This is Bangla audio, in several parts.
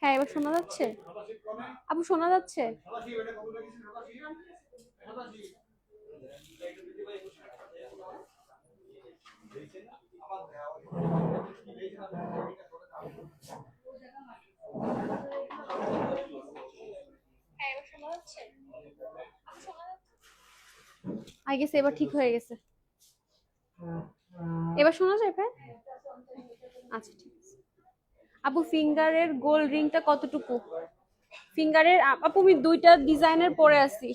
হ্যাঁ এবার শোনা যাচ্ছে? আপু শোনা যাচ্ছে? হ্যাঁ এবার শোনা যাচ্ছে? আই গেছে এবার ঠিক হয়ে গেছে। এবার শোনা যায় ভাই? আচ্ছা ঠিক আছে। আপু ফিঙ্গারের গোল রিংটা কতটুকু? ফিঙ্গারের আপু আমি দুইটা ডিজাইনের পরে আছি,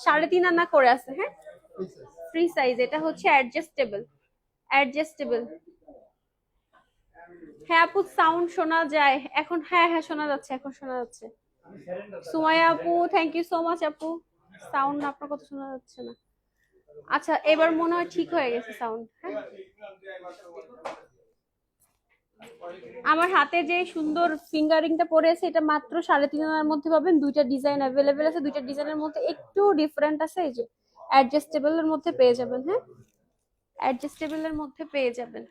3.5 আনা করে আছে। হ্যাঁ ফ্রি সাইজ, এটা হচ্ছে অ্যাডজাস্টেবল। অ্যাডজাস্টেবল। হ্যাঁ আপু সাউন্ড শোনা যায় এখন, হ্যাঁ হ্যাঁ শোনা যাচ্ছে, এখন শোনা যাচ্ছে। সুমাইয়া আপু থ্যাংক ইউ সো মাচ আপু। সাউন্ড আপনার কথা শোনা যাচ্ছে না। আচ্ছা এবার মনে হয় ঠিক হয়ে গেছে সাউন্ড। হ্যাঁ আমার হাতে যে সুন্দর ফিঙ্গারিংটা পরে আছে এটা মাত্র 3.5 আনার মধ্যে পাবেন। দুইটা ডিজাইন অ্যাভেলেবেল আছে, দুইটা ডিজাইনের মধ্যে একটু ডিফারেন্ট আছে। এই যে অ্যাডজাস্টেবল এর মধ্যে পেয়ে যাবেন। হ্যাঁ অ্যাডজাস্টেবল এর মধ্যে পেয়ে যাবেন।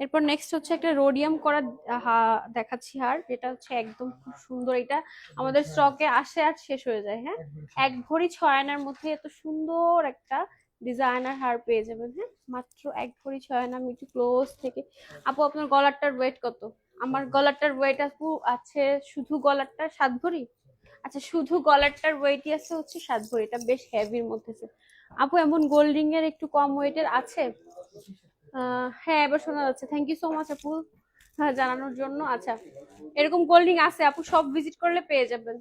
এরপর নেক্সট হচ্ছে একটা রোডিয়াম করা দেখাচ্ছি হার, যেটা হচ্ছে একদম খুব সুন্দর। এটা আমাদের স্টকে আসে আর শেষ হয়ে যায়। হ্যাঁ 1 ভরি 6 আনার মধ্যে এত সুন্দর একটা ডিজাইনার হার পেয়ে যাবেন। হ্যাঁ মাত্র 1 ভরি 6 আনা। আমি একটু ক্লোজ থেকে, আপু আপনার গলারটার ওয়েট কত? আমার গলারটার ওয়েট আপু আছে শুধু গলারটা 7 ভরি। আচ্ছা শুধু গলারটার ওয়েটই আছে হচ্ছে 7 ভরি। এটা বেশ হেভির মধ্যে আছে। আপু এমন গোল্ড রিং এর একটু কম ওয়েটের আছে? হ্যাঁ এবার শোনা যাচ্ছে। থ্যাংক ইউ সো মাচ আপু হ্যাঁ জানানোর জন্য। আচ্ছা এরকম গোল্ড রিং আছে আপু, সব ভিজিট করলে পেয়ে যাবেন,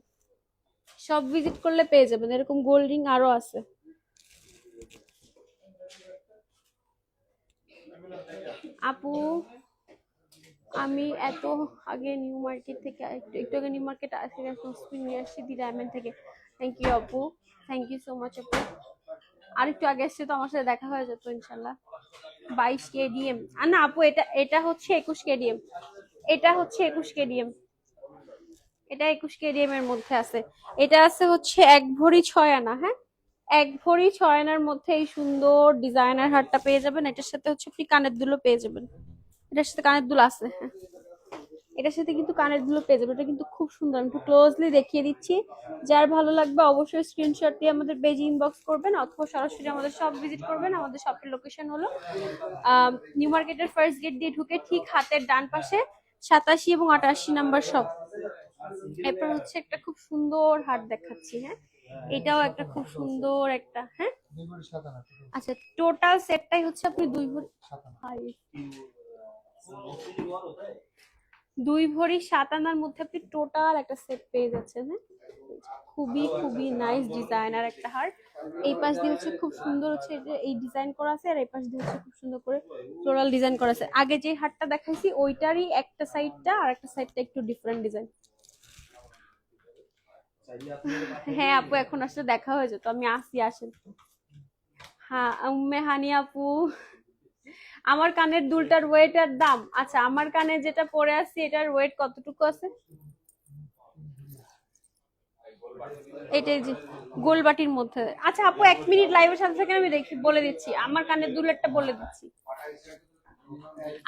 সব ভিজিট করলে পেয়ে যাবেন। এরকম গোল্ড রিং আরো আছে। আপু আমি এত আগে নিউ মার্কেট থেকে একটু একটু আগে নিউ মার্কেট থেকে স্পিন নিয়ে আসছি দি ডায়মন্ড থেকে। থ্যাংক ইউ আপু, থ্যাংক ইউ সো মাচ আপু। আর একটু আগে এসছে তো আমার সাথে দেখা হয়ে যেত ইনশাল্লাহ। 22 কেডিএম আর না আপু, এটা এটা হচ্ছে 21 কেডিএম। এটা হচ্ছে 21 কেডিএম। এটা 21 কেডিএম এর মধ্যে আছে। এটা আছে হচ্ছে 1 ভরি 6 আনা। হ্যাঁ 1 ভরি 6 আনার মধ্যে এই সুন্দর ডিজাইনার হারটা পেয়ে যাবেন। এটার সাথে হচ্ছে আপনি কানের দুলও পেয়ে যাবেন। এটার সাথে কানের দুল আছে। হ্যাঁ এটার সাথে কিন্তু কানের দুলও পেয়ে যাবেন। এটা কিন্তু খুব সুন্দর, আমি একটু ক্লোজলি দেখিয়ে দিচ্ছি। যার ভালো লাগবে অবশ্যই স্ক্রিনশট দিয়ে আমাদের পেজে ইনবক্স করবেন অথবা সরাসরি আমাদের শপ ভিজিট করবেন। আমাদের শপের লোকেশন হলো নিউ মার্কেটের ফার্স্ট গেট দিয়ে ঢুকে ঠিক হাতের ডান পাশে 87 এবং 88 নাম্বার শপ। এরপর হচ্ছে একটা খুব সুন্দর হাট দেখাচ্ছি। হ্যাঁ এটাও একটা খুব সুন্দর একটা। হ্যাঁ আচ্ছা টোটাল সেটটাই হচ্ছে আপনি 2 ভরি 7 আনার মধ্যে আপনি টোটাল একটা সেট পেয়ে যাচ্ছেন। হ্যাঁ খুবই খুবই নাইস ডিজাইনার একটা হার। এই পাশ দিয়ে হচ্ছে খুব সুন্দর হচ্ছে যে এই ডিজাইন করা আছে, আর এই পাশ দিয়ে হচ্ছে খুব সুন্দর করে ফ্লোরাল ডিজাইন করা আছে। আগে যে হারটা দেখাইছি ওইটারই একটা সাইডটা আর একটা সাইডটা একটু ডিফারেন্ট ডিজাইন। হ্যাঁ আপু এখন আসলে দেখা হয়ে যেত, আমি আসি আসেন। হ্যাঁ উম্মে হানি আপু আমার কানের দুলটার ওয়েট আর দাম। আচ্ছা আমার কানে যেটা পরে আছি এটার ওয়েট কতটুকু আছে? এটাই যে গোলবাটির মধ্যে। আচ্ছা আপু 1 মিনিট লাইভের সাথে থেকে আমি দেখি বলে দিচ্ছি, আমার কানের দুলেরটা বলে দিচ্ছি।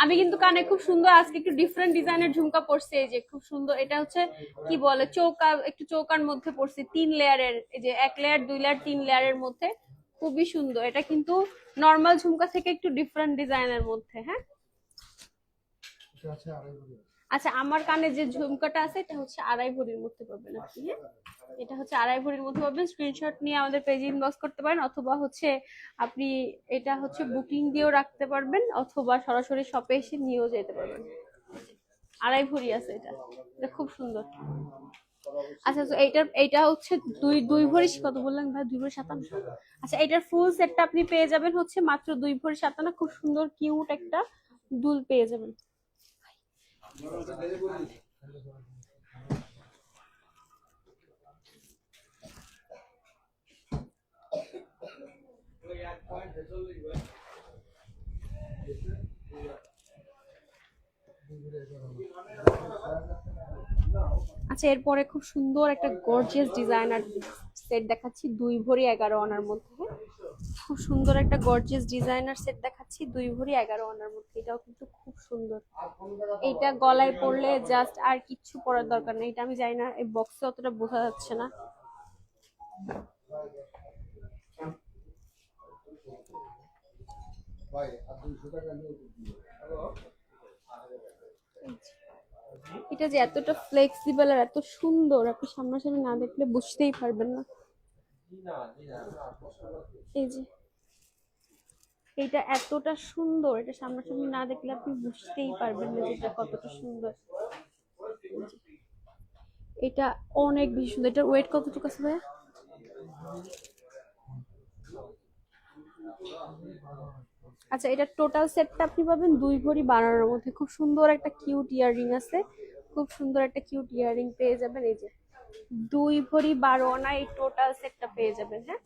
আমি কিন্তু কানে খুব সুন্দর আজকে একটু ডিফারেন্ট ডিজাইনের ঝুমকা পরছি। এই যে খুব সুন্দর, এটা হচ্ছে কি বলে চৌকা, একটু চৌকার মধ্যে পরছি 3 লেয়ারের। এই যে 1 লেয়ার 2 লেয়ার 3 লেয়ারের মধ্যে খুবই সুন্দর। এটা কিন্তু নর্মাল ঝুমকা থেকে একটু ডিফারেন্ট ডিজাইনের মধ্যে। হ্যাঁ আচ্ছা আমার কানে যে ঝুমকাটা আছে এটা হচ্ছে 2.5 ভরির মধ্যে পাবেন আপনি। হ্যাঁ এটা হচ্ছে 2.5 ভরির মধ্যে পাবেন। স্ক্রিনশট নিয়ে আমাদের পেজে ইনবক্স করতে পারেন অথবা হচ্ছে আপনি এটা হচ্ছে বুকিং দিয়েও রাখতে পারবেন অথবা সরাসরি শপে এসে নিয়েও যেতে পারবেন। 2.5 ভরি আছে এটা, এটা খুব সুন্দর। আচ্ছা তো এইটা হচ্ছে দুই দুই ভরি কত বললেন ভাই? 2 ভরি 7 আনা। আচ্ছা এটার ফুল সেটটা আপনি পেয়ে যাবেন হচ্ছে মাত্র 2 ভরি 7 আনা। খুব সুন্দর কিউট একটা দুল পেয়ে যাবেন। আচ্ছা এরপরে খুব সুন্দর একটা গর্জিয়াস ডিজাইনার সেট দেখাচ্ছি 2 ভরি 11 আনার মধ্যে। খুব সুন্দর একটা গর্জিয়াস ডিজাইনার সেট দেখাচ্ছি 2 ভরি 11 আনার মধ্যে। এটাও কিন্তু খুব সুন্দর। এইটা গলায় পরলে জাস্ট আর কিচ্ছু পরার দরকার নেই। এটা আমি জানি না এই বক্সে অতটা বোঝা যাচ্ছে না। এটা যে এতটা ফ্লেক্সিবল আর এত সুন্দর, আপনি সামনাসামনি না দেখলে বুঝতেই পারবেন না। এই যে এটা এতটা সুন্দর, এটা সামনাসামনি না দেখলে আপনি বুঝতেই পারবেন না যে এটা কতটা সুন্দর। এটা অনেক বেশি সুন্দর। এটার ওয়েট কতটুকু আছে ভাইয়া? আচ্ছা, এটা টোটাল সেটটা আপনি পাবেন 2 ভরি 12 আনার মধ্যে। খুব সুন্দর একটা কিউট ইয়াররিং আছে, খুব সুন্দর একটা কিউট ইয়াররিং পেয়ে যাবেন। এই যে 2 ভরি 12 আনা এই টোটাল সেটটা পেয়ে যাবেন। হ্যাঁ,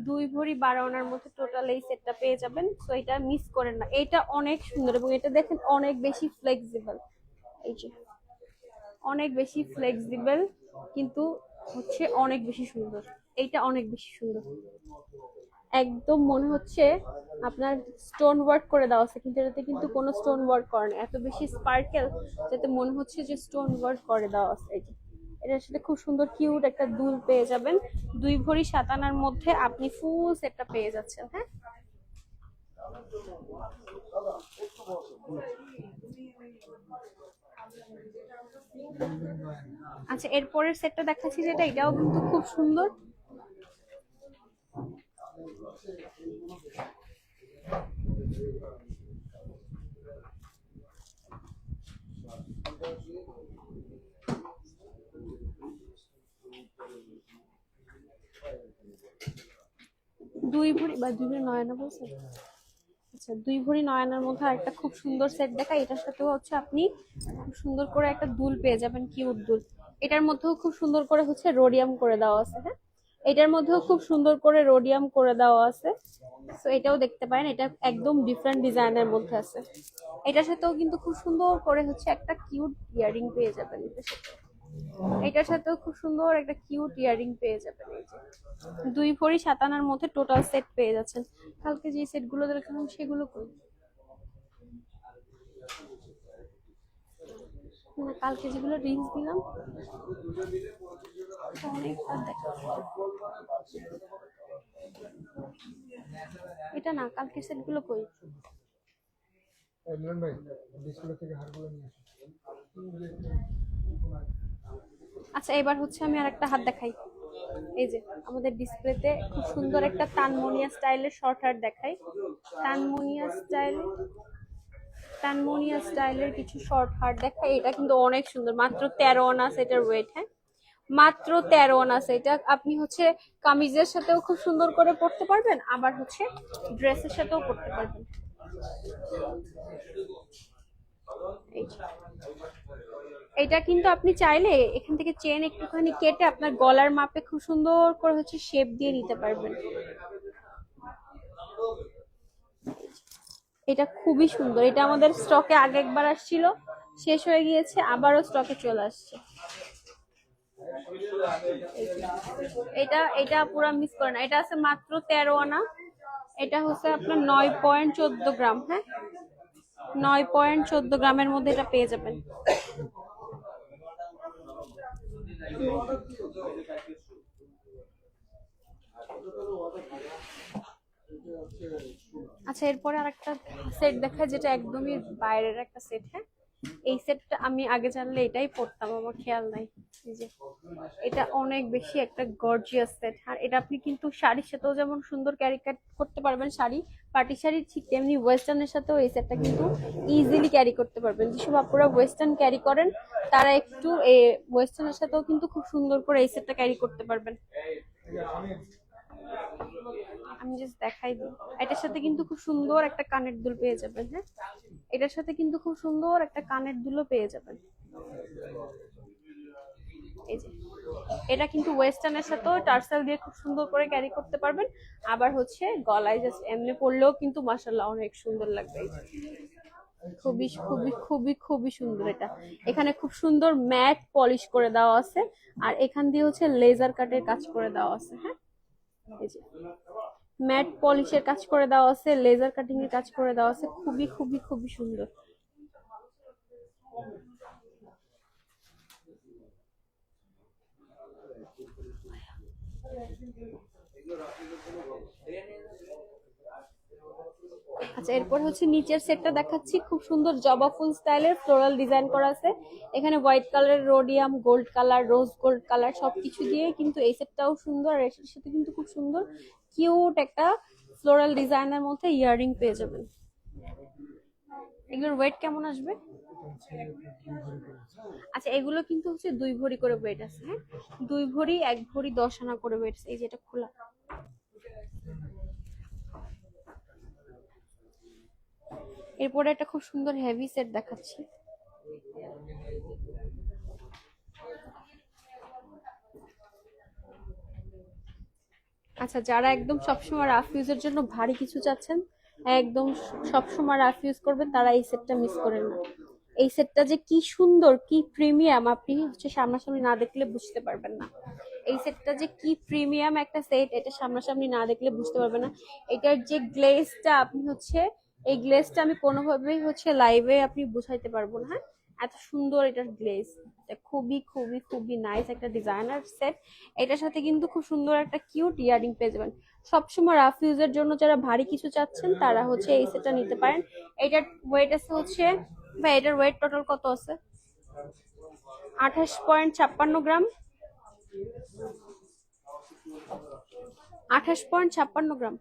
2 ভরি 12 আনার মধ্যে টোটাল এই সেটটা পেয়ে যাবেন। সো এটা মিস করেন না, এটা অনেক সুন্দর এবং এটা দেখেন অনেক বেশি ফ্লেক্সিবল। এই যে অনেক বেশি ফ্লেক্সিবল, কিন্তু হচ্ছে অনেক বেশি সুন্দর। এইটা অনেক বেশি সুন্দর, একদম মনে হচ্ছে আপনার স্টোন ওয়ার্ক করে দেওয়া আছে, কিন্তু এটাতে কিন্তু কোনো স্টোন ওয়ার্ক করে না। এত বেশি স্পার্কেল যাতে মনে হচ্ছে যে স্টোন ওয়ার্ক করে দেওয়া আছে। এই যে এটার সাথে খুব সুন্দর কিউট একটা দুল পেয়ে যাবেন। 2 ভরি 7 আনার মধ্যে আপনি ফুল সেটটা পেয়ে যাচ্ছেন। হ্যাঁ, আচ্ছা এরপরের সেটটা দেখাচ্ছি যেটা, এটাও কিন্তু খুব সুন্দর। দুই ভরি বা 2 ভরি 9 আনা বলছে। আচ্ছা 2 ভরি 9 আনার মধ্যে আরেকটা খুব সুন্দর সেট দেখা। এটার সাথেও হচ্ছে আপনি খুব সুন্দর করে একটা দুল পেয়ে যাবেন, কিউট দুল। এটার মধ্যেও খুব সুন্দর করে হচ্ছে রোডিয়াম করে দেওয়া আছে। হ্যাঁ, এটার মধ্যেও খুব সুন্দর করে রোডিয়াম করে দেওয়া আছে। তো এটাও দেখতে পারেন, এটা একদম ডিফারেন্ট ডিজাইনের মধ্যে আছে। এটার সাথেও কিন্তু খুব সুন্দর করে হচ্ছে একটা কিউট ইয়াররিং পেয়ে যাবেন। এটার সাথেও খুব সুন্দর একটা কিউট ইয়াররিং পেয়ে যাবেন। এই যে 2 ভরি 7 আনার মধ্যে টোটাল সেট পেয়ে যাচ্ছেন। কালকে যে সেটগুলো দেখলাম সেগুলো কই? না, কালকে যেগুলো রিলস দিলাম অনেকবার দেখা, এটা না, কালকের সেটগুলো কই? আচ্ছা এবার হচ্ছে আমি আরেকটা হাত দেখাই। এই যে আমাদের ডিসপ্লেতে খুব সুন্দর একটা তানমনিয়া স্টাইলের শর্ট হার দেখাই। তানমনিয়া স্টাইল, তানমনিয়া স্টাইলের কিছু শর্ট হার দেখাই। এটা কিন্তু অনেক সুন্দর, মাত্র 13 আনা আছে এটার ওয়েট। হ্যাঁ, মাত্র 13 আনা আছে। এটা আপনি হচ্ছে কামিজের সাথেও খুব সুন্দর করে পরতে পারবেন, আবার হচ্ছে ড্রেসের সাথেও পরতে পারবেন। এটা কিন্তু আপনি চাইলে এখান থেকে চেন একটুখানি কেটে আপনার গলার মাপে খুব সুন্দর করে হচ্ছে শেপ দিয়ে নিতে পারবেন। এটা খুবই সুন্দর। এটা আমাদের স্টকে আগে একবার আসছিল, শেষ হয়ে গিয়েছে, আবারও স্টকে চলে আসছে। এটা এটা পুরো মিস করে না। এটা আছে মাত্র 13 আনা। এটা হচ্ছে আপনার 9.14 গ্রাম। হ্যাঁ, 9.14 গ্রামের মধ্যে এটা পেয়ে যাবেন। আচ্ছা এরপরে আরেকটা সেট দেখা, যেটা একদমই বাইরের একটা সেট। হ্যাঁ, এই সেটটা আমি আগে জানলে এটাই পরতাম, আমার খেয়াল নাই। এই যে এটা অনেক বেশি একটা গর্জিয়াস সেট। আর এটা আপনি কিন্তু শাড়ির সাথেও যেমন সুন্দর ক্যারি করতে পারবেন, শাড়ি পার্টি শাড়ি, ঠিক তেমনি ওয়েস্টার্নের সাথেও এই সেটটা কিন্তু ইজিলি ক্যারি করতে পারবেন। যেসব আপুরা ওয়েস্টার্ন ক্যারি করেন তারা একটু ওয়েস্টার্নের সাথেও কিন্তু খুব সুন্দর করে এই সেটটা ক্যারি করতে পারবেন। আমি জাস্ট দেখাই দিই। এটার সাথে কিন্তু খুব সুন্দর একটা কানের দুল পেয়ে যাবেন। হ্যাঁ, এটার সাথে কিন্তু খুব সুন্দর একটা কানের দুলও পেয়ে যাবেন। এই যে এটা কিন্তু ওয়েস্টার্নের সাথেও টার্সেল দিয়ে খুব সুন্দর করে ক্যারি করতে পারবেন, আবার হচ্ছে গলায় জাস্ট এমনি পরলেও কিন্তু মাশাআল্লাহ অনেক সুন্দর লাগবে। এই যে খুবই খুবই খুবই খুবই সুন্দর। এটা এখানে খুব সুন্দর ম্যাট পলিশ করে দেওয়া আছে, আর এখান দিয়ে হচ্ছে লেজার কাটের কাজ করে দেওয়া আছে। হ্যাঁ, এই যে ম্যাট পলিশের কাজ করে দেওয়া আছে, লেজার কাটিং এর কাজ করে দেওয়া আছে, খুবই খুবই খুবই সুন্দর। আচ্ছা, এরপর হচ্ছে নিচের সেটটা দেখাচ্ছি, খুব সুন্দর জবা ফুল স্টাইলের ফ্লোরাল ডিজাইন করা আছে। এখানে হোয়াইট কালারের rhodium, gold colour, rose gold colour সবকিছু দিয়ে কিন্তু এই সেটটাও সুন্দর। আর এর সাথে কিন্তু খুব সুন্দর কিউট একটা ফ্লোরাল ডিজাইনের মধ্যে ইয়াররিং পেয়ে যাবেন। এগুলোর ওয়েট কেমন আসবে? আচ্ছা, এগুলো কিন্তু হচ্ছে 2 ভরি করে ওয়েট আছে। হ্যাঁ, 2 ভরি 1 ভরি 10 আনা করে ওয়েট। এই যে এটা খোলা। এরপরে একটা খুব সুন্দর হেভি সেট দেখাচ্ছি। আচ্ছা, যারা একদম সবসময় রাফ ইউজের জন্য ভারী কিছু চাচ্ছেন, একদম সবসময় রাফ ইউজ করবেন, তারা এই সেটটা মিস করেন না। এই সেটটা যে কি সুন্দর, কি প্রিমিয়াম, আপনি হচ্ছে সামনাসামনি না দেখলে বুঝতে পারবেন না। এই সেটটা যে কি প্রিমিয়াম একটা সেট, এটা সামনাসামনি না দেখলে বুঝতে পারবেন না। এটার যে গ্লেজটা, আপনি হচ্ছে এই গ্লেজটা আমি কোনোভাবেই হচ্ছে লাইভে আপনি বুঝাইতে পারবো না। হ্যাঁ, এত সুন্দর এটার গ্লেজ, খুবই খুবই খুবই নাইস একটা ডিজাইনার সেট। এটার সাথে কিন্তু খুব সুন্দর একটা কিউট ইয়ারিং পেয়ে যাবেন। সবসময় রাফ ইউজের জন্য যারা ভারী কিছু চাচ্ছেন, তারা হচ্ছে এই সেটটা নিতে পারেন। এটার ওয়েট আছে হচ্ছে, ভাই এটার ওয়েট টোটাল কত আছে? 28.56 গ্রাম। 28.56 গ্রাম।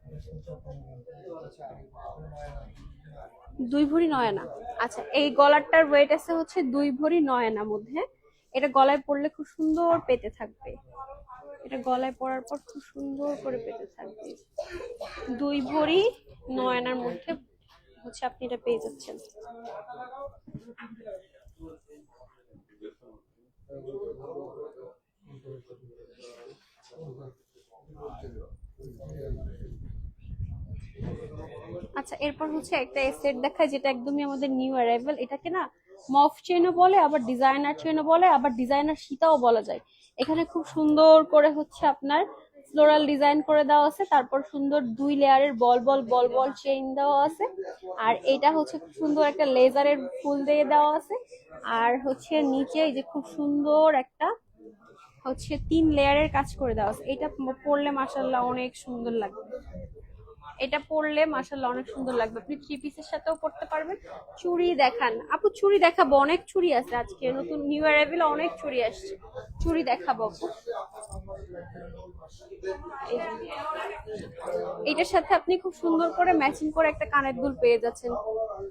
2 ভরি 9 আনা। আচ্ছা, এই গলারটার ওয়েট আছে হচ্ছে 2 ভরি 9 আনার মধ্যে। এটা গলায় পরলে খুব সুন্দর পেতে থাকবে। এটা গলায় পরার পর খুব সুন্দর করে পেতে থাকবে। 2 ভরি 9 আনার মধ্যে হচ্ছে আপনি এটা পেয়ে যাচ্ছেন। আচ্ছা, এরপর হচ্ছে একটা সেট দেখায়, যেটা একদমই আমাদের নিউ অ্যারাইভেল। এটাকে না মফ চেনও বলে, আবার ডিজাইনার চেনও বলে, আবার ডিজাইনার সীতাও বলা যায়। এখানে খুব সুন্দর করে হচ্ছে আপনার ফ্লোরাল ডিজাইন করে দেওয়া আছে, তারপর সুন্দর 2 লেয়ারের বল বল বল বল চেইন দেওয়া আছে। আর এটা হচ্ছে খুব সুন্দর একটা লেজারের ফুল দিয়ে দেওয়া আছে। আর হচ্ছে নিচে এই যে খুব সুন্দর একটা হচ্ছে 3 লেয়ারের কাজ করে দেওয়া আছে। এটা পরলে মাশাআল্লাহ অনেক সুন্দর লাগবে। এটা পরলে মাশাআল্লাহ অনেক সুন্দর লাগবে। আপনি 3 পিসের সাথেও পরতে পারবেন। চুড়ি দেখান আপু, চুড়ি দেখাবো, অনেক চুড়ি আছে আজকে, নতুন নিউ অ্যারাইভেল অনেক চুড়ি আসছে। চুড়ি দেখাবো আপু। এটার সাথে আপনি খুব সুন্দর করে ম্যাচিং করে একটা কানের দুল পেয়ে যাচ্ছেন।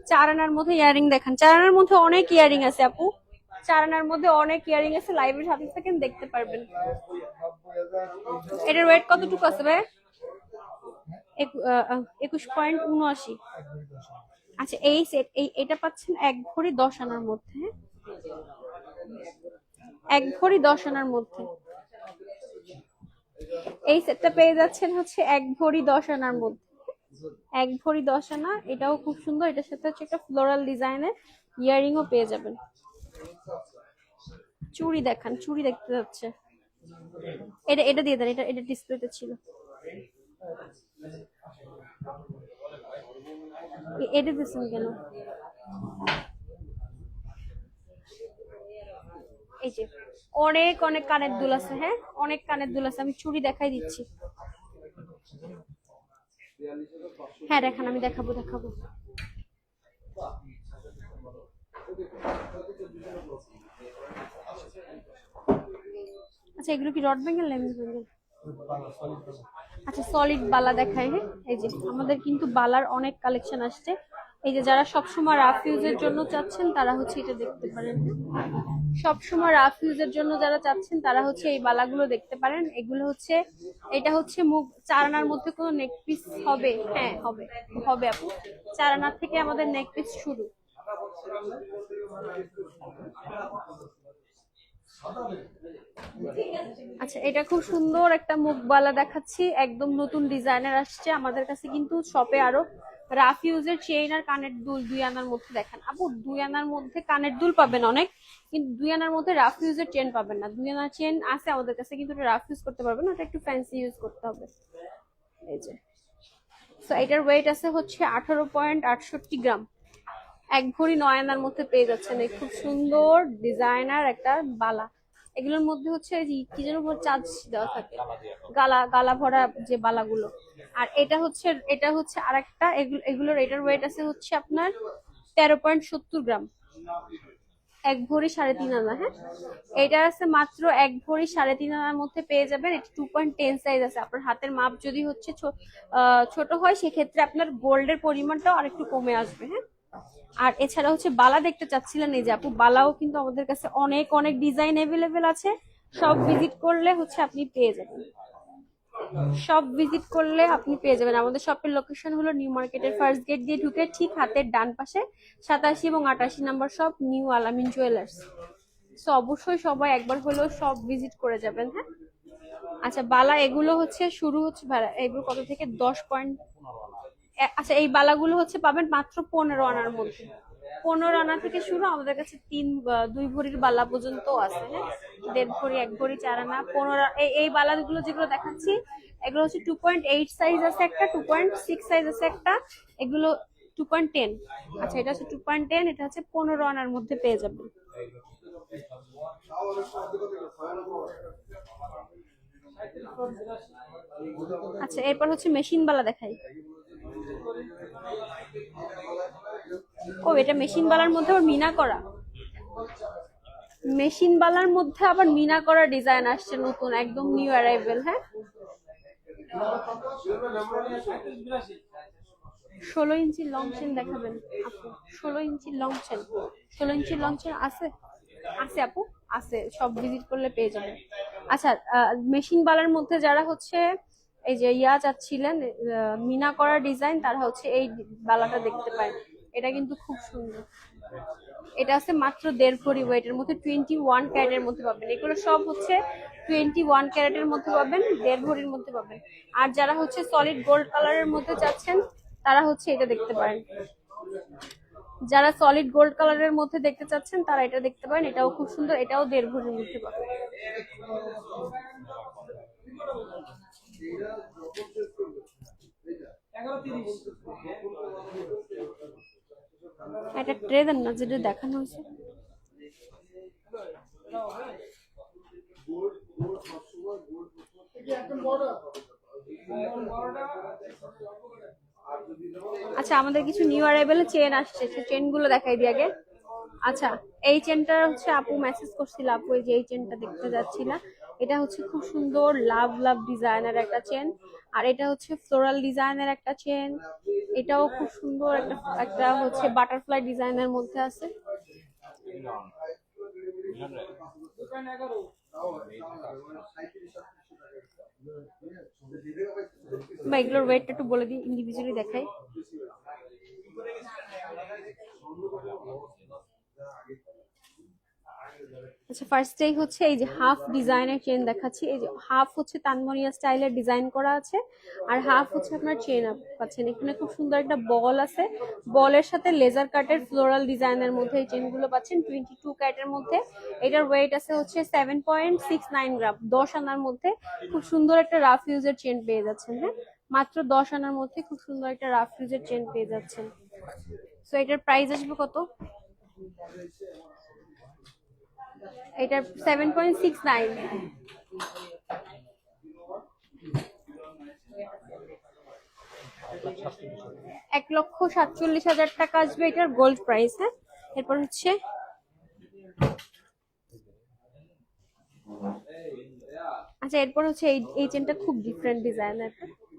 4 আনার মধ্যে ইয়ারিং দেখান। 4 আনার মধ্যে অনেক ইয়ারিং আছে আপু, 4 আনার মধ্যে অনেক ইয়ারিং আছে। লাইভের সাথে থাকেন, দেখতে পারবেন। এটার ওয়েট কতটুকু আছে ভাই? 21.79। আচ্ছা, এই সেট এটা পাচ্ছেন 1 ভরি 10 আনার মধ্যে। 1 ভরি 10 আনার মধ্যে এই সেটটা পেয়ে যাচ্ছেন হচ্ছে 1 ভরি 10 আনার মধ্যে। 1 ভরি 10 আনা। এটাও খুব সুন্দর। এটার সাথে হচ্ছে একটা ফ্লোরাল ডিজাইনের ইয়ারিংও পেয়ে যাবেন। চুড়ি দেখান, চুড়ি দেখতে যাচ্ছে। এটা এটা দিয়ে দেন, এটা এটা ডিসপ্লেতে ছিল। এটা দিচ্ছেন কেন? এই যে অনেক অনেক কানের দুল আছে। হ্যাঁ, অনেক কানের দুল আছে। আমি চুড়ি দেখাই দিচ্ছি। হ্যাঁ দেখান, আমি দেখাবো দেখাবো। আচ্ছা, এগুলো কি রড ব্যাঙ্গেল না এমনি ব্যাঙ্গেল? আচ্ছা, সলিড বালা দেখায়। হ্যাঁ, এই যে আমাদের কিন্তু বালার অনেক কালেকশন আসছে। এই যে যারা সবসময় রাফ ইউজের জন্য চাচ্ছেন, তারা হচ্ছে এটা দেখতে পারেন। সবসময় রাফ ইউজের জন্য যারা চাচ্ছেন, তারা হচ্ছে এই বালাগুলো দেখতে পারেন। এগুলো হচ্ছে, এটা হচ্ছে মুখ 4 আনার মধ্যে কোনো নেক পিস হবে? হ্যাঁ হবে, হবে আপু। 4 আনার থেকে আমাদের নেক পিস শুরু। আচ্ছা, এটা খুব সুন্দর একটা মুখবালা দেখাচ্ছি, একদম নতুন ডিজাইনার আসছে আমাদের কাছে। কিন্তু শপে আরো রাফ ইউজের চেইন আর কানের দুল 2 আনার মধ্যে দেখান আপু। 2 আনার মধ্যে কানের দুল পাবেন অনেক, কিন্তু 2 আনার মধ্যে রাফ ইউজের চেন পাবেন না। 2 আনার চেন আছে আমাদের কাছে, কিন্তু রাফ ইউজ করতে পারবেন না, ওটা একটু ফ্যান্সি ইউজ করতে হবে। এই যে সো এটার ওয়েট আছে হচ্ছে 18.68 গ্রাম। 1 ভরি 9 আনার মধ্যে পেয়ে যাচ্ছেন এই খুব সুন্দর ডিজাইনার একটা বালা। এগুলোর মধ্যে হচ্ছে কি যেন চাঁদ দেওয়া থাকে, গালা গালা ভরা যে বালাগুলো। আর এটা হচ্ছে আরেকটা, এগুলোর এটার ওয়েট আছে হচ্ছে আপনার 13.70 গ্রাম। 1 ভরি 3.5 আনা। হ্যাঁ, এটা আছে মাত্র 1 ভরি 3.5 আনার মধ্যে পেয়ে যাবেন। এটা 2.10 সাইজ আছে। আপনার হাতের মাপ যদি হচ্ছে ছোট হয় সেক্ষেত্রে আপনার গোল্ডের পরিমাণটাও আরেকটু কমে আসবে। হ্যাঁ, আর এছাড়া হচ্ছে বালা দেখতে চাচ্ছিলেন, এই যে আপু বালাও কিন্তু আমাদের কাছে অনেক অনেক ডিজাইন এভেলেবেল আছে। সব ভিজিট করলে হচ্ছে আপনি পেয়ে যাবেন, সব ভিজিট করলে আপনি পেয়ে যাবেন। আমাদের শপের লোকেশন হলো নিউ মার্কেটের ফার্স্ট গেট দিয়ে ঢুকে ঠিক হাতের ডান পাশে 87 এবং 88 নাম্বার শপ, নিউ আলামিন জুয়েলার্স। সো অবশ্যই সবাই একবার হলেও সব ভিজিট করে যাবেন। হ্যাঁ, আচ্ছা বালা এগুলো হচ্ছে শুরু হচ্ছে এগুলো কত থেকে 10 পয়েন্ট। আচ্ছা এই বালাগুলো হচ্ছে পাবেন মাত্র 15 আনার মধ্যে। 15 আনা থেকে শুরু, আমাদের কাছে 2 ভরির বালা পর্যন্ত আছে। হ্যাঁ, 1.5 ভরি 1 ভরি 4 আনা 15। এই বালাগুলো যেগুলো দেখাচ্ছি এগুলো হচ্ছে 2.8 সাইজ আছে একটা, 2.6 সাইজ আছে একটা, এগুলো 2.10। আচ্ছা এটা হচ্ছে 2.10, এটা হচ্ছে 15 আনার মধ্যে পেয়ে যাবেন। আচ্ছা এরপর হচ্ছে মেশিন বালা দেখাই। ও এটা মেশিন বালার মধ্যে আবার মিনা করা, মেশিন বালার মধ্যে আবার মিনা করা ডিজাইন আসছে নতুন, একদম নিউ অ্যারাইভেল। হ্যাঁ, 16 ইঞ্চি লং চেন দেখাবেন আপু? 16 ইঞ্চি লং চেন, 16 ইঞ্চি লং চেন আছে? আছে আপু, আছে, সব ভিজিট করলে পেয়ে যাবেন। আচ্ছা মেশিন বালার মধ্যে যারা হচ্ছে এই যে চাচ্ছিলেন মিনা করা ডিজাইন, তারা হচ্ছে এই বালাটা দেখতে পায়। এটা কিন্তু খুব সুন্দর। এটা আছে মাত্র 1.5 ভরি ওয়েটের মধ্যে, 21 ক্যারেটের মধ্যে পাবেন। এগুলো সব হচ্ছে 21 ক্যারেটের মধ্যে পাবেন, 1.5 ভরির মধ্যে পাবেন। আর যারা হচ্ছে সলিড গোল্ড কালারের মধ্যে চাচ্ছেন তারা হচ্ছে এটা দেখতে পারেন। যারা সলিড গোল্ড কালারের মধ্যে দেখতে চাচ্ছেন তারা এটা দেখতে পারেন, এটাও খুব সুন্দর, এটাও 1.5 ভরির মধ্যে পাবেন। এটা ট্রে দেন না যেটা দেখানো হয়েছে। আচ্ছা আমাদের কিছু নিউ অ্যারাইভেল চেন আসছে, সেই চেন গুলো দেখাই দিই আগে। আচ্ছা এই চেনটা হচ্ছে আপু মেসেজ করছিল, আপু এই যে এই চেনটা দেখতে যাচ্ছি না, এটা হচ্ছে খুব সুন্দর লাভ লাভ ডিজাইনের একটা চেন। আর এটা হচ্ছে ফ্লোরাল ডিজাইনের একটা চেন, এটাও খুব সুন্দর একটা একটা হচ্ছে বাটারফ্লাই ডিজাইনের মধ্যে আছে। বা এগুলোর ওয়েটটা একটু বলে দিই, ইন্ডিভিজুয়ালি দেখাই। আচ্ছা ফার্স্টেই হচ্ছে এই যে হাফ ডিজাইনের চেন দেখাচ্ছি। এই যে হাফ হচ্ছে তানমনিয়া স্টাইলের ডিজাইন করা আছে, আর হাফ হচ্ছে আপনার চেন পাচ্ছেন। এখানে খুব সুন্দর একটা বল আছে, বলের সাথে লেজার কাটের ফ্লোরাল ডিজাইনের মধ্যে এই চেনগুলো পাচ্ছেন 22 ক্যারেটের মধ্যে। এটার ওয়েট আছে হচ্ছে 7.69 গ্রাম, 10 আনার মধ্যে। খুব সুন্দর একটা রাফ ইউজের চেন পেয়ে যাচ্ছেন। হ্যাঁ, মাত্র 10 আনার মধ্যে খুব সুন্দর একটা রাফ ইউজের চেন পেয়ে যাচ্ছেন। সো এটার প্রাইস আসবে কত? এটা 7.69। 1,47,000 টাকা আসবে এটার গোল্ড প্রাইস। হ্যাঁ, এরপর হচ্ছে আচ্ছা এরপর হচ্ছে এই চেনটা খুব ডিফারেন্ট ডিজাইনের,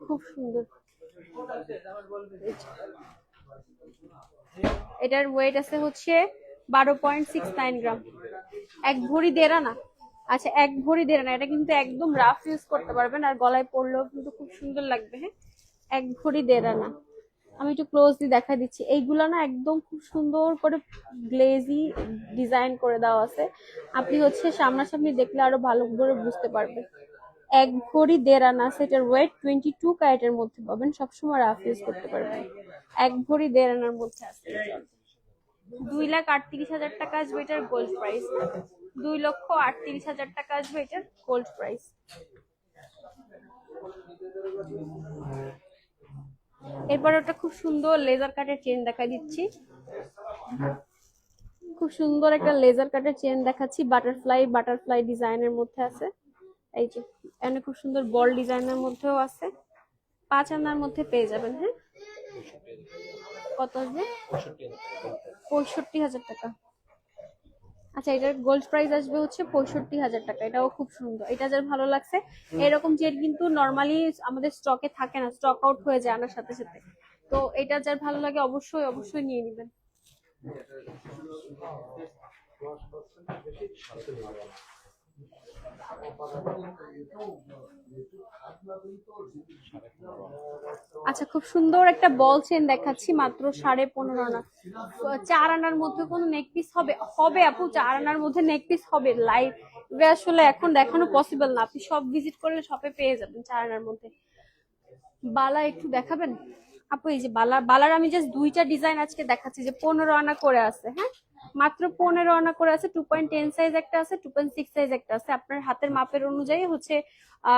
খুব সুন্দর। এটার ওয়েট আছে হচ্ছে 12.69 গ্রাম, 1 ভরি 1.5 আনা। আচ্ছা 1 ভরি 1.5 আনা, এটা কিন্তু একদম রাফ ইউজ করতে পারবেন, আর গলায় পরলেও কিন্তু খুব সুন্দর লাগবে। হ্যাঁ, 1 ভরি 1.5 আনা। আমি একটু ক্লোজলি দেখা দিচ্ছি, এইগুলো না একদম খুব সুন্দর করে গ্লেজি ডিজাইন করে দেওয়া আছে। আপনি হচ্ছে সামনাসামনি দেখলে আরো ভালো করে বুঝতে পারবেন। 1 ভরি 1.5 আনা, সেটার ওয়েট 22 ক্যারেটের মধ্যে পাবেন, সবসময় রাফ ইউজ করতে পারবেন। 1 ভরি 1.5 আনার মধ্যে আছে। 2,38,000 টাকা আসবে এটার গোল্ড প্রাইস। 2,38,000 টাকা আসবে এটার গোল্ড প্রাইস। এরপরে একটা খুব সুন্দর লেজার কাটের চেন দেখা দিচ্ছি। খুব সুন্দর একটা লেজার কাটের চেন দেখাচ্ছি, বাটারফ্লাই বাটারফ্লাই ডিজাইনের মধ্যে আছে। এই যে এখানে খুব সুন্দর বল ডিজাইনের মধ্যেও আছে, 5 আনার মধ্যে পেয়ে যাবেন। হ্যাঁ, কত আসবে? 65,000 টাকা। আচ্ছা, এটার গোল্ড প্রাইস আসবে হচ্ছে 65,000 টাকা। এটাও খুব সুন্দর, এটা যার ভালো লাগছে। এরকম চেন কিন্তু নর্মালি আমাদের স্টকে থাকে না, স্টক আউট হয়ে যায় আনার সাথে সাথে। তো এটা যার ভালো লাগে অবশ্যই অবশ্যই নিয়ে নেবেন। আচ্ছা, খুব সুন্দর একটা বল চেন দেখাচ্ছি, মাত্র 15.5 আনা। 4 আনার মধ্যে কোনো নেক পিস হবে? হবে আপু, 4 আনার মধ্যে নেক পিস হবে। লাইভে আসলে এখন দেখানো পসিবল না, আপনি সব ভিজিট করলে শপে পেয়ে যাবেন 4 আনার মধ্যে। বালা একটু দেখাবেন আপু? এই যে বালার আমি জাস্ট 2টা ডিজাইন আজকে দেখাচ্ছি, যে 15 আনা করে আছে। হ্যাঁ, মাত্র 15 আনা করে আছে। 2.10 সাইজ একটা আছে, 2.6 সাইজ একটা আছে। আপনার হাতের মাপের অনুযায়ী হচ্ছে